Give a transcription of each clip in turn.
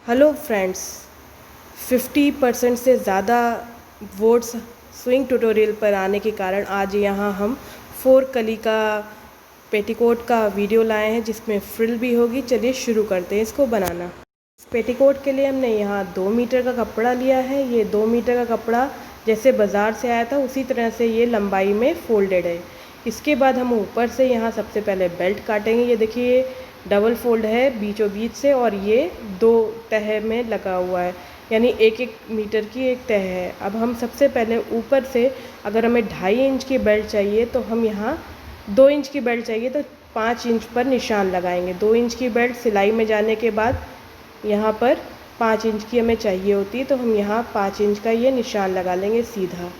Hello friends, 50% से ज़्यादा votes swing tutorial पर आने के कारण आज यहाँ हम 4 कली का पेटीकोट का वीडियो लाए हैं जिसमें फ्रिल भी होगी। चलिए शुरू करते हैं इसको बनाना। इस पेटीकोट के लिए हमने यहाँ 2 मीटर का कपड़ा लिया है। ये 2 मीटर का कपड़ा जैसे बाज़ार से आया था उसी तरह से ये लंबाई में फोल्डेड है। इसके बाद हम ऊपर से यहाँ सबसे पहले बेल्ट काटेंगे। ये देखिए डबल फोल्ड है बीचों बीच से और ये 2 तह में लगा हुआ है, यानी 1-1 मीटर की एक तह है। अब हम सबसे पहले ऊपर से अगर हमें 2.5 इंच की बेल्ट चाहिए तो हम यहाँ 2 इंच की बेल्ट चाहिए तो 5 इंच पर निशान लगाएंगे। 2 इंच की बेल्ट सिलाई में जाने के बाद यहाँ पर 5 इंच की हमें चाहिए होती है तो हम यहाँ 5 इंच का ये निशान लगा लेंगे सीधा।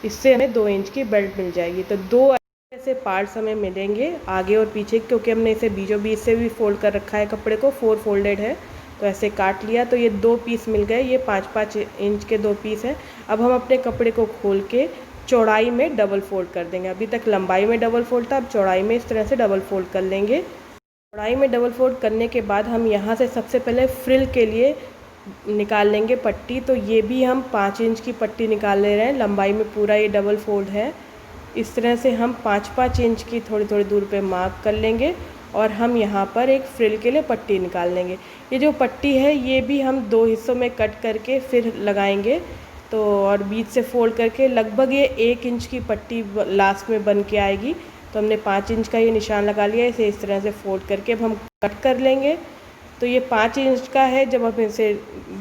इससे हमें 2 इंच की बेल्ट मिल जाएगी। तो 2 ऐसे पार्ट्स हमें मिलेंगे आगे और पीछे, क्योंकि हमने इसे बीचों बीच से भी फोल्ड कर रखा है कपड़े को, 4 फोल्डेड है तो ऐसे काट लिया तो ये 2 पीस मिल गए। ये 5-5 इंच के 2 पीस हैं। अब हम अपने कपड़े को खोल के चौड़ाई में डबल फोल्ड कर देंगे। अभी तक लंबाई में डबल फोल्ड था, अब चौड़ाई में इस तरह से डबल फोल्ड कर लेंगे। चौड़ाई में डबल फोल्ड करने के बाद हम यहाँ से सबसे पहले फ्रिल के लिए निकाल लेंगे पट्टी। तो ये भी हम 5 इंच की पट्टी निकाल ले रहे हैं। लंबाई में पूरा ये डबल फोल्ड है। इस तरह से हम 5-5 इंच की थोड़ी थोड़ी दूर पे मार्क कर लेंगे और हम यहाँ पर एक फ्रिल के लिए पट्टी निकाल लेंगे। ये जो पट्टी है ये भी हम 2 हिस्सों में कट करके फिर लगाएंगे। तो और बीच से फोल्ड करके लगभग ये 1 इंच की पट्टी लास्ट में बन के आएगी। तो हमने 5 इंच का ये निशान लगा लिया। इसे इस तरह से फोल्ड करके अब हम कट कर लेंगे। तो ये 5 इंच का है। जब हम इसे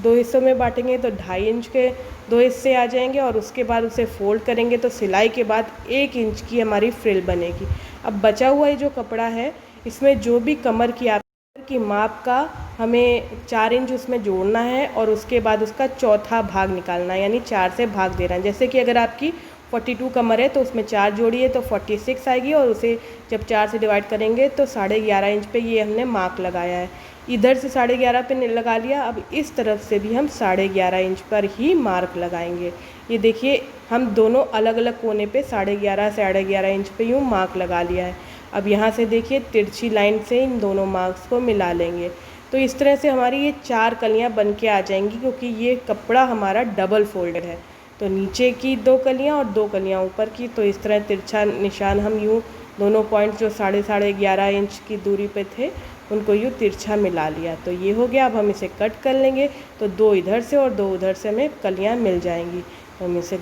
2 हिस्सों में बांटेंगे तो 2.5 इंच के 2 हिस्से आ जाएंगे और उसके बाद उसे फोल्ड करेंगे तो सिलाई के बाद 1 इंच की हमारी फ्रिल बनेगी। अब बचा हुआ ये जो कपड़ा है इसमें जो भी कमर की माप का हमें 4 इंच उसमें जोड़ना है और उसके बाद उसका चौथा भाग निकालना है, यानी 4 से भाग देना है। जैसे कि अगर आपकी 42 कमर है तो उसमें 4 जोड़िए तो 46 आएगी और उसे जब 4 से डिवाइड करेंगे तो 11.5 इंच पे ये हमने मार्क लगाया है। इधर से 11.5 पे लगा लिया। अब इस तरफ से भी हम 11.5 इंच पर ही मार्क लगाएंगे। ये देखिए हम दोनों अलग अलग कोने पे 11.5 इंच पे यूँ मार्क लगा लिया है। अब यहाँ से देखिए तिरछी लाइन से इन दोनों मार्क्स को मिला लेंगे। तो इस तरह से हमारी ये 4 कलियाँ बन के आ जाएंगी, क्योंकि ये कपड़ा हमारा डबल फोल्डेड है। तो नीचे की 2 कलियाँ और 2 कलियाँ ऊपर की। तो इस तरह तिरछा निशान हम यूँ दोनों पॉइंट जो 11.5 इंच की दूरी पे थे उनको यूँ तिरछा मिला लिया। तो ये हो गया। अब हम इसे कट कर लेंगे तो 2 इधर से और 2 उधर से हमें कलियाँ मिल जाएंगी। तो हम इसे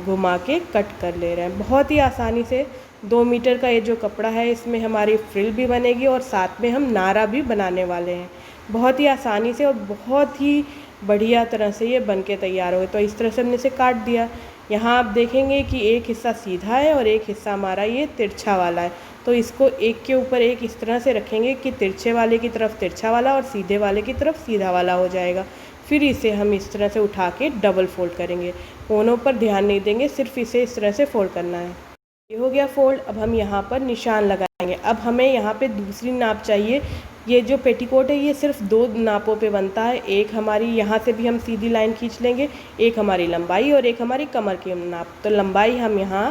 घुमा के कट कर ले रहे हैं। बहुत ही आसानी से 2 मीटर का ये जो कपड़ा है इसमें हमारी फ्रिल भी बनेगी और साथ में हम नारा भी बनाने वाले हैं। बहुत ही आसानी से और बहुत ही बढ़िया तरह से ये बन के तैयार हो। तो इस तरह से हमने इसे काट दिया। यहाँ आप देखेंगे कि एक हिस्सा सीधा है और एक हिस्सा हमारा ये तिरछा वाला है। तो इसको एक के ऊपर एक इस तरह से रखेंगे कि तिरछे वाले की तरफ तिरछा वाला और सीधे वाले की तरफ सीधा वाला हो जाएगा। फिर इसे हम इस तरह से उठा के डबल फोल्ड करेंगे। कोनों पर ध्यान नहीं देंगे, सिर्फ इसे इस तरह से फोल्ड करना है। ये हो गया फोल्ड। अब हम यहाँ पर निशान लगाएंगे। अब हमें यहाँ पे दूसरी नाप चाहिए। ये जो पेटीकोट है ये सिर्फ 2 नापों पे बनता है। एक हमारी यहाँ से भी हम सीधी लाइन खींच लेंगे, एक हमारी लंबाई और एक हमारी कमर की नाप। तो लंबाई हम यहाँ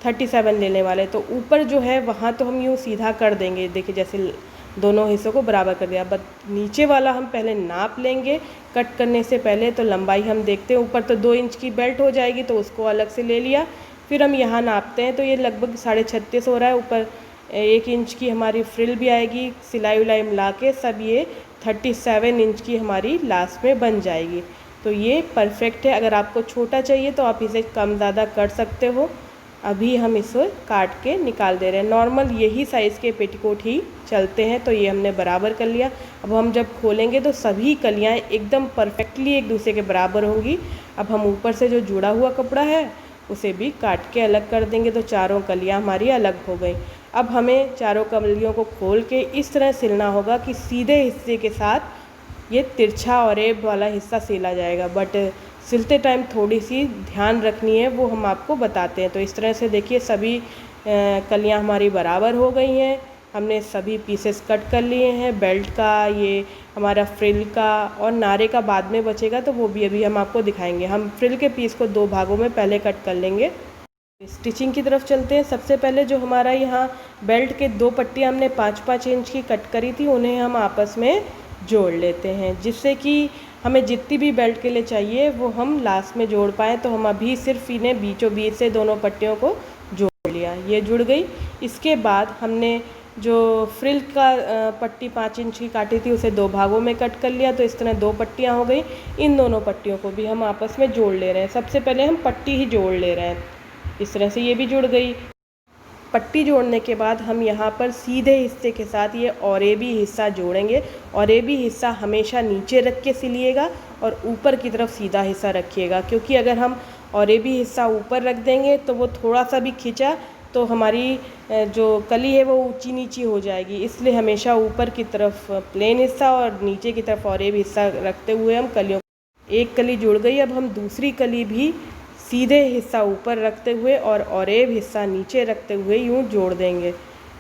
37 लेने वाले। तो ऊपर जो है वहाँ तो हम यूँ सीधा कर देंगे, देखिए जैसे दोनों हिस्सों को बराबर कर दिया। बट नीचे वाला हम पहले नाप लेंगे कट करने से पहले। तो लंबाई हम देखते हैं, ऊपर तो 2 इंच की बेल्ट हो जाएगी तो उसको अलग से ले लिया। फिर हम यहाँ नापते हैं तो ये लगभग 36.5 हो रहा है। ऊपर 1 इंच की हमारी फ्रिल भी आएगी, सिलाई उलाई मिला के सब ये 37 इंच की हमारी लास्ट में बन जाएगी। तो ये परफेक्ट है। अगर आपको छोटा चाहिए तो आप इसे कम ज़्यादा कर सकते हो। अभी हम इसे काट के निकाल दे रहे हैं। नॉर्मल यही साइज़ के पेटीकोट ही चलते हैं। तो ये हमने बराबर कर लिया। अब हम जब खोलेंगे तो सभी कलियाँ एकदम परफेक्टली एक दूसरे के बराबर होंगी। अब हम ऊपर से जो जुड़ा हुआ कपड़ा है उसे भी काट के अलग कर देंगे। तो चारों कलियाँ हमारी अलग हो गई। अब हमें चारों कलियों को खोल के इस तरह सिलना होगा कि सीधे हिस्से के साथ ये तिरछा और एब वाला हिस्सा सिला जाएगा। बट सिलते टाइम थोड़ी सी ध्यान रखनी है, वो हम आपको बताते हैं। तो इस तरह से देखिए सभी कलियाँ हमारी बराबर हो गई हैं। हमने सभी पीसेस कट कर लिए हैं। बेल्ट का, ये हमारा फ्रिल का और नारे का बाद में बचेगा तो वो भी अभी हम आपको दिखाएंगे। हम फ्रिल के पीस को 2 भागों में पहले कट कर लेंगे। स्टिचिंग की तरफ चलते हैं। सबसे पहले जो हमारा यहाँ बेल्ट के 2 पट्टियाँ हमने 5-5 इंच की कट करी थी उन्हें हम आपस में जोड़ लेते हैं, जिससे कि हमें जितनी भी बेल्ट के लिए चाहिए वो हम लास्ट में जोड़ पाएँ। तो हम अभी सिर्फ इन्हें बीचों बीच से दोनों पट्टियों को जोड़ लिया, ये जुड़ गई। इसके बाद हमने जो फ्रिल का पट्टी 5 इंच की काटी थी उसे 2 भागों में कट कर लिया, तो इस तरह 2 पट्टियाँ हो गई। इन दोनों पट्टियों को भी हम आपस में जोड़ ले रहे हैं। सबसे पहले हम पट्टी ही जोड़ ले रहे हैं, इस तरह से ये भी जुड़ गई। पट्टी जोड़ने के बाद हम यहाँ पर सीधे हिस्से के साथ ये औरेबी हिस्सा जोड़ेंगे। औरेबी हिस्सा हमेशा नीचे रख के सिलिएगा और ऊपर की तरफ सीधा हिस्सा रखिएगा, क्योंकि अगर हम औरेबी हिस्सा ऊपर रख देंगे तो वो थोड़ा सा भी खिंचा तो हमारी जो कली है वो ऊंची नीची हो जाएगी। इसलिए हमेशा ऊपर की तरफ प्लेन हिस्सा और नीचे की तरफ औरेबी हिस्सा रखते हुए हम कलियों, एक कली जुड़ गई। अब हम दूसरी कली भी सीधे हिस्सा ऊपर रखते हुए और औरेब हिस्सा नीचे रखते हुए यूँ जोड़ देंगे।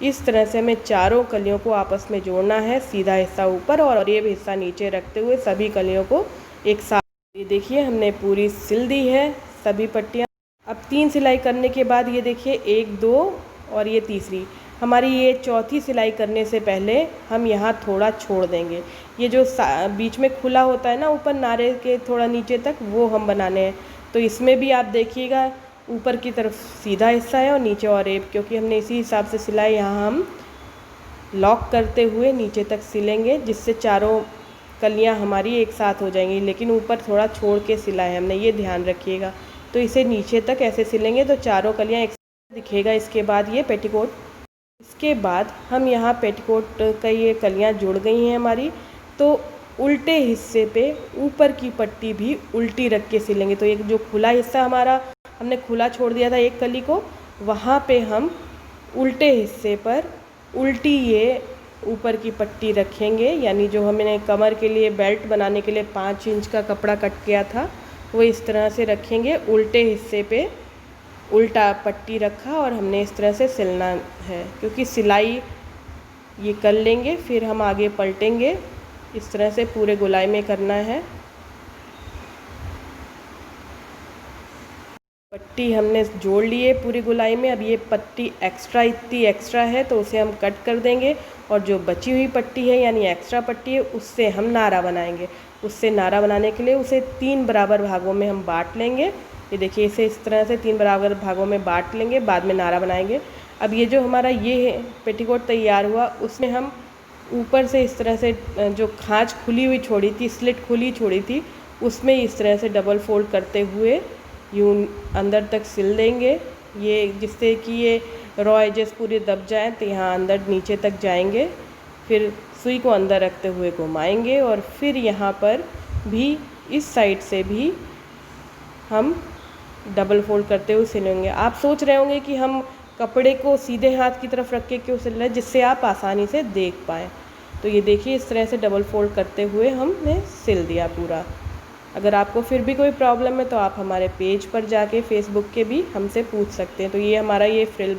इस तरह से हमें चारों कलियों को आपस में जोड़ना है, सीधा हिस्सा ऊपर और औरेब हिस्सा नीचे रखते हुए सभी कलियों को एक साथ। ये देखिए हमने पूरी सिल दी है सभी पट्टियाँ। अब 3 सिलाई करने के बाद ये देखिए 1, 2 और ये तीसरी हमारी, ये चौथी सिलाई करने से पहले हम यहाँ थोड़ा छोड़ देंगे। ये जो बीच में खुला होता है ना ऊपर नारे के थोड़ा नीचे तक, वो हम बनाने हैं। तो इसमें भी आप देखिएगा ऊपर की तरफ सीधा हिस्सा है और नीचे औरेब, क्योंकि हमने इसी हिसाब से सिलाई यहाँ हम लॉक करते हुए नीचे तक सिलेंगे, जिससे चारों कलियाँ हमारी एक साथ हो जाएंगी। लेकिन ऊपर थोड़ा छोड़ के सिला है हमने, ये ध्यान रखिएगा। तो इसे नीचे तक ऐसे सिलेंगे तो चारों कलियाँ एक साथ दिखेगा। इसके बाद ये पेटीकोट, इसके बाद हम यहाँ पेटीकोट का ये कलियाँ जुड़ गई हैं हमारी, तो उल्टे हिस्से पे ऊपर की पट्टी भी उल्टी रख के सिलेंगे। तो एक जो खुला हिस्सा हमारा हमने खुला छोड़ दिया था एक कली को, वहाँ पे हम उल्टे हिस्से पर उल्टी ये ऊपर की पट्टी रखेंगे। यानी जो हमने कमर के लिए बेल्ट बनाने के लिए 5 इंच का कपड़ा कट किया था वो इस तरह से रखेंगे। उल्टे हिस्से पे उल्टा पट्टी रखा और हमने इस तरह से सिलना है, क्योंकि सिलाई ये कर लेंगे फिर हम आगे पलटेंगे। इस तरह से पूरे गोलाई में करना है। पट्टी हमने जोड़ ली है पूरी गोलाई में। अब ये पट्टी एक्स्ट्रा इतनी एक्स्ट्रा है तो उसे हम कट कर देंगे, और जो बची हुई पट्टी है यानी एक्स्ट्रा पट्टी है उससे हम नारा बनाएंगे। उससे नारा बनाने के लिए उसे 3 बराबर भागों में हम बांट लेंगे। ये देखिए इसे इस तरह से 3 बराबर भागों में बांट लेंगे, बाद में नारा बनाएंगे। अब ये जो हमारा ये पेटीकोट तैयार हुआ उसमें हम ऊपर से इस तरह से जो खाँच खुली हुई छोड़ी थी, स्लिट खुली छोड़ी थी, उसमें इस तरह से डबल फोल्ड करते हुए यूँ अंदर तक सिल देंगे। ये जिससे कि ये रॉ एजेस पूरे दब जाएँ, तो यहाँ अंदर नीचे तक जाएंगे। फिर सुई को अंदर रखते हुए घुमाएंगे और फिर यहाँ पर भी इस साइड से भी हम डबल फोल्ड करते हुए सिलेंगे। आप सोच रहे होंगे कि हम कपड़े को सीधे हाथ की तरफ रख के क्यों सिल रहे हैं, जिससे आप आसानी से देख पाएँ। तो ये देखिए इस तरह से डबल फोल्ड करते हुए हमने सिल दिया पूरा। अगर आपको फिर भी कोई प्रॉब्लम है तो आप हमारे पेज पर जाके फेसबुक के भी हमसे पूछ सकते हैं। तो ये हमारा ये फ्रिल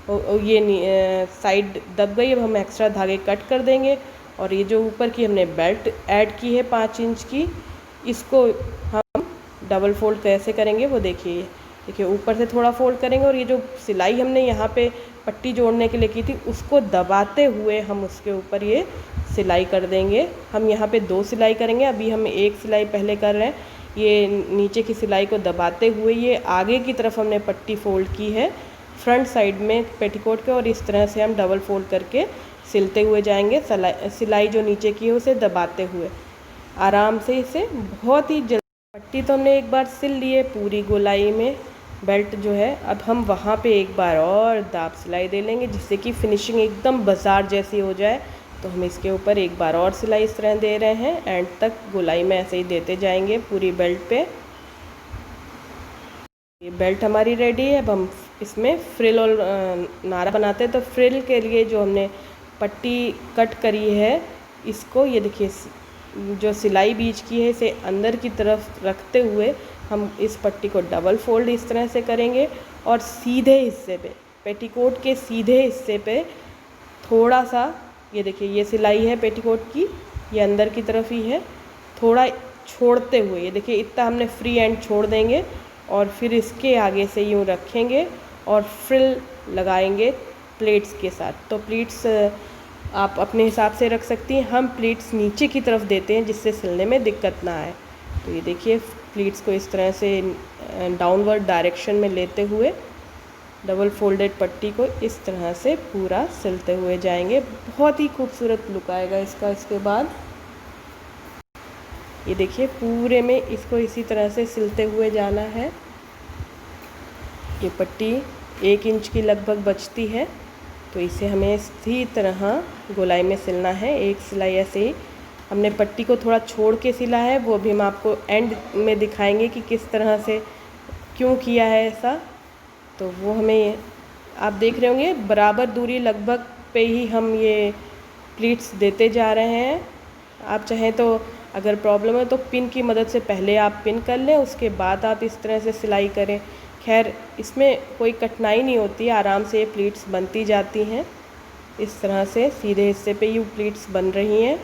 ये साइड दब गई। अब हम एक्स्ट्रा धागे कट कर देंगे और ये जो ऊपर की हमने बेल्ट ऐड की है 5 इंच की, इसको हम डबल फोल्ड कैसे करेंगे वो देखिए। देखिए ऊपर से थोड़ा फोल्ड करेंगे और ये जो सिलाई हमने यहाँ पे पट्टी जोड़ने के लिए की थी उसको दबाते हुए हम उसके ऊपर ये सिलाई कर देंगे। हम यहाँ पे 2 सिलाई करेंगे, अभी हम 1 सिलाई पहले कर रहे हैं। ये नीचे की सिलाई को दबाते हुए ये आगे की तरफ हमने पट्टी फोल्ड की है फ्रंट साइड में पेटीकोट के, और इस तरह से हम डबल फोल्ड करके सिलते हुए जाएंगे। सिलाई जो नीचे की है उसे दबाते हुए आराम से इसे बहुत ही जल्दी। पट्टी तो हमने एक बार सिल ली है पूरी गोलाई में बेल्ट जो है। अब हम वहाँ पे एक बार और दाब सिलाई दे लेंगे, जिससे कि फिनिशिंग एकदम बाजार जैसी हो जाए। तो हम इसके ऊपर एक बार और सिलाई इस तरह दे रहे हैं, एंड तक गोलाई में ऐसे ही देते जाएंगे पूरी बेल्ट पे। ये बेल्ट हमारी रेडी है। अब हम इसमें फ्रिल और नारा बनाते हैं। तो फ्रिल के लिए जो हमने पट्टी कट करी है, इसको ये देखिए जो सिलाई बीच की है इसे अंदर की तरफ रखते हुए हम इस पट्टी को डबल फोल्ड इस तरह से करेंगे, और सीधे हिस्से पे पेटीकोट के सीधे हिस्से पे थोड़ा सा, ये देखिए ये सिलाई है पेटीकोट की, ये अंदर की तरफ ही है, थोड़ा छोड़ते हुए ये देखिए इतना हमने फ्री एंड छोड़ देंगे, और फिर इसके आगे से यूँ रखेंगे और फ्रिल लगाएंगे प्लेट्स के साथ। तो प्लेट्स आप अपने हिसाब से रख सकती हैं। हम प्लीट्स नीचे की तरफ देते हैं जिससे सिलने में दिक्कत ना आए। तो ये देखिए प्लीट्स को इस तरह से डाउनवर्ड डायरेक्शन में लेते हुए डबल फोल्डेड पट्टी को इस तरह से पूरा सिलते हुए जाएंगे। बहुत ही खूबसूरत लुक आएगा इसका। इसके बाद ये देखिए पूरे में इसको इसी तरह से सिलते हुए जाना है। ये पट्टी 1 इंच की लगभग बचती है, तो इसे हमें इसी तरह गोलाई में सिलना है। एक सिलाई ऐसे ही हमने पट्टी को थोड़ा छोड़ के सिला है, वो भी हम आपको एंड में दिखाएंगे कि किस तरह से क्यों किया है ऐसा। तो वो हमें आप देख रहे होंगे बराबर दूरी लगभग पे ही हम ये प्लीट्स देते जा रहे हैं। आप चाहें तो अगर प्रॉब्लम है तो पिन की मदद से पहले आप पिन कर लें, उसके बाद आप इस तरह से सिलाई करें। खैर इसमें कोई कठिनाई नहीं होती, आराम से ये प्लीट्स बनती जाती हैं। इस तरह से सीधे हिस्से पे ये प्लीट्स बन रही हैं।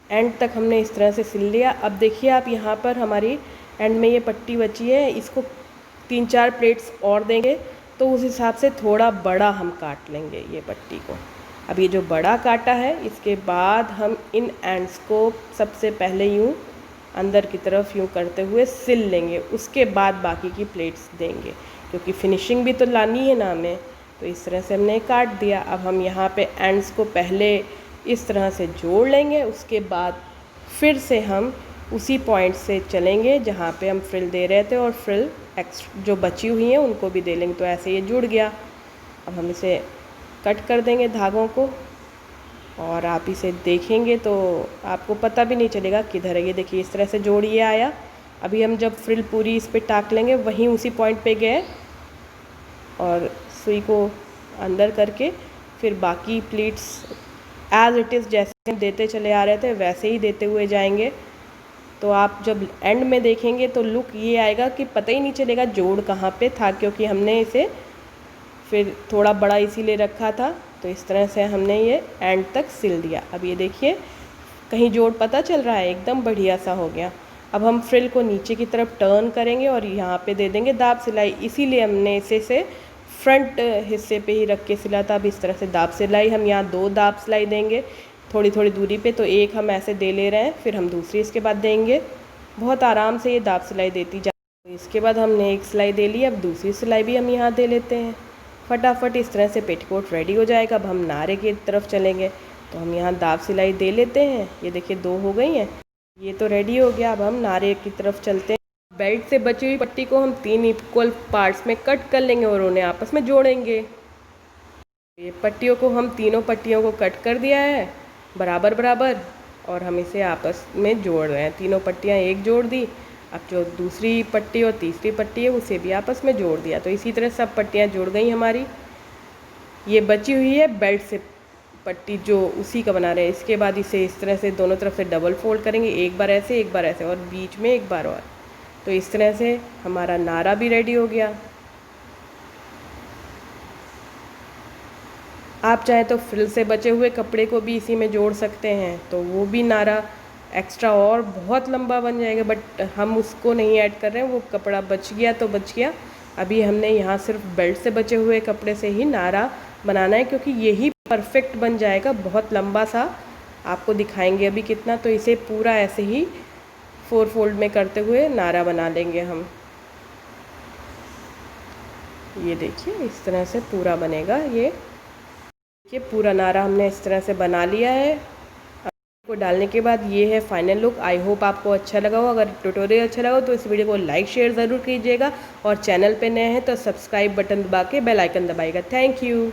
एंड तक हमने इस तरह से सिल लिया। अब देखिए आप यहाँ पर हमारी एंड में ये पट्टी बची है, इसको 3-4 प्लेट्स और देंगे तो उस हिसाब से थोड़ा बड़ा हम काट लेंगे ये पट्टी को। अब ये जो बड़ा काटा है इसके बाद हम इन एंड्स को सबसे पहले यूँ अंदर की तरफ यूँ करते हुए सिल लेंगे, उसके बाद बाकी की प्लेट्स देंगे, क्योंकि फिनिशिंग भी तो लानी है ना हमें। तो इस तरह से हमने काट दिया। अब हम यहाँ पे एंड्स को पहले इस तरह से जोड़ लेंगे, उसके बाद फिर से हम उसी पॉइंट से चलेंगे जहाँ पे हम फ्रिल दे रहे थे और फ्रिल जो बची हुई हैं उनको भी दे लेंगे। तो ऐसे ये जुड़ गया। अब हम इसे कट कर देंगे धागों को, और आप इसे देखेंगे तो आपको पता भी नहीं चलेगा किधर है। ये देखिए इस तरह से जोड़ ये आया। अभी हम जब फ्रिल पूरी इस पे टाक लेंगे वहीं उसी पॉइंट पे गए और सुई को अंदर करके फिर बाकी प्लीट्स एज इट इज़ जैसे देते चले आ रहे थे वैसे ही देते हुए जाएंगे। तो आप जब एंड में देखेंगे तो लुक ये आएगा कि पता ही नहीं चलेगा जोड़ कहाँ पे था, क्योंकि हमने इसे फिर थोड़ा बड़ा इसीलिए रखा था। तो इस तरह से हमने ये एंड तक सिल दिया। अब ये देखिए कहीं जोड़ पता चल रहा है, एकदम बढ़िया सा हो गया। अब हम फ्रिल को नीचे की तरफ टर्न करेंगे और यहाँ पे दे देंगे दाब सिलाई। इसीलिए हमने इसे से फ्रंट हिस्से पे ही रख के सिला था। अब इस तरह से दाब सिलाई हम यहाँ 2 दाब सिलाई देंगे थोड़ी थोड़ी दूरी पे। तो एक हम ऐसे दे ले रहे हैं, फिर हम दूसरी इसके बाद देंगे। बहुत आराम से ये दाब सिलाई देती जा। इसके बाद हमने एक सिलाई दे ली, अब दूसरी सिलाई भी हम यहाँ दे लेते हैं। फटाफट इस तरह से पेटीकोट रेडी हो जाएगा। अब हम नारे की तरफ चलेंगे, तो हम यहाँ दाब सिलाई दे लेते हैं। ये देखिए 2 हो गई हैं, ये तो रेडी हो गया। अब हम नारे की तरफ चलते हैं। बेल्ट से बची हुई पट्टी को हम 3 इक्वल पार्ट्स में कट कर लेंगे और उन्हें आपस में जोड़ेंगे। ये पट्टियों को हम तीनों पट्टियों को कट कर दिया है बराबर बराबर, और हम इसे आपस में जोड़ रहे हैं। तीनों पट्टियाँ एक जोड़ दी। अब जो दूसरी पट्टी और तीसरी पट्टी है उसे भी आपस में जोड़ दिया। तो इसी तरह सब पट्टियाँ जुड़ गई हमारी। ये बची हुई है बेल्ट से पट्टी जो उसी का बना रहे हैं। इसके बाद इसे इस तरह से दोनों तरफ से डबल फोल्ड करेंगे, एक बार ऐसे और बीच में एक बार और। तो इस तरह से हमारा नारा भी रेडी हो गया। आप चाहे तो फ्रिल से बचे हुए कपड़े को भी इसी में जोड़ सकते हैं, तो वो भी नारा एक्स्ट्रा और बहुत लंबा बन जाएगा, बट हम उसको नहीं ऐड कर रहे हैं। वो कपड़ा बच गया तो बच गया। अभी हमने यहाँ सिर्फ बेल्ट से बचे हुए कपड़े से ही नारा बनाना है, क्योंकि यही परफेक्ट बन जाएगा। बहुत लंबा सा आपको दिखाएंगे अभी कितना। तो इसे पूरा ऐसे ही 4 फोल्ड में करते हुए नारा बना लेंगे हम। ये देखिए इस तरह से पूरा बनेगा। ये पूरा नारा हमने इस तरह से बना लिया है। को डालने के बाद ये है फाइनल लुक। आई होप आपको अच्छा लगा हो। अगर ट्यूटोरियल अच्छा लगा हो तो इस वीडियो को लाइक शेयर ज़रूर कीजिएगा, और चैनल पे नए हैं तो सब्सक्राइब बटन दबा के बेल आइकन दबाइएगा। Thank you.